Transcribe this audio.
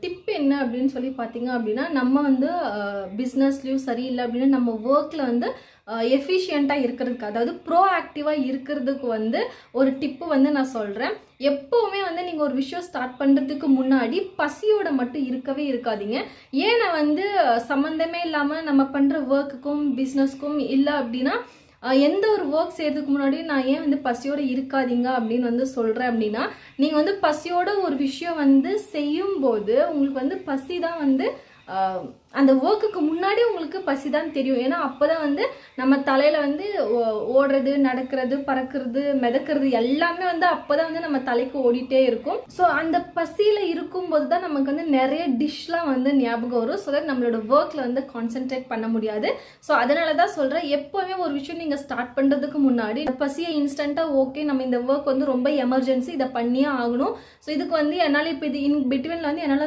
Tip என்ன அப்படின்னு சொல்லி பார்த்தீங்க அப்படின்னா, நம்ம வந்து பிஸ்னஸ்லயும் சரியில்ல அப்படின்னா, நம்ம ஒர்க்ல வந்து எஃபிஷியண்ட்டாக இருக்கிறதுக்கு, அதாவது ப்ரோஆக்டிவாக இருக்கிறதுக்கு வந்து ஒரு டிப்பு வந்து நான் சொல்கிறேன். எப்போவுமே வந்து நீங்கள் ஒரு விஷயம் ஸ்டார்ட் பண்ணுறதுக்கு முன்னாடி பசியோட மட்டும் இருக்கவே இருக்காதீங்க. ஏன் நான் வந்து சம்மந்தமே இல்லாமல் நம்ம பண்ணுற ஒர்க்குக்கும் பிஸ்னஸ்க்கும் இல்லை அப்படின்னா, எந்த ஒரு ஒர்க் செய்கிறதுக்கு முன்னாடி நான் ஏன் வந்து பசியோடு இருக்காதீங்க அப்படின்னு வந்து சொல்கிறேன் அப்படின்னா, நீங்கள் வந்து பசியோட ஒரு விஷயம் வந்து செய்யும்போது உங்களுக்கு வந்து பசி தான் வந்து அந்த ஒர்க்குக்கு முன்னாடி உங்களுக்கு பசி தான் தெரியும். ஏன்னா அப்போ தான் வந்து நம்ம தலையில் வந்து ஓடுறது, நடக்கிறது, பறக்கிறது, மிதக்கிறது எல்லாமே வந்து அப்போ தான் வந்து நம்ம தலைக்கு ஓடிட்டே இருக்கும். ஸோ அந்த பசியில் இருக்கும்போது தான் நமக்கு வந்து நிறைய டிஷ்லாம் வந்து ஞாபகம் வரும். ஸோ தட் நம்மளோட ஒர்க்கில் வந்து கான்சென்ட்ரேட் பண்ண முடியாது. ஸோ அதனால தான் சொல்கிறேன், எப்போவுமே ஒரு விஷயம் நீங்கள் ஸ்டார்ட் பண்ணுறதுக்கு முன்னாடி பசியை இன்ஸ்டண்ட்டாக ஓகே நம்ம இந்த ஒர்க் வந்து ரொம்ப எமர்ஜென்சி, இதை பண்ணியே ஆகணும். ஸோ இதுக்கு வந்து என்னால் இப்போ இது இன் பிட்வீனில் வந்து என்னால்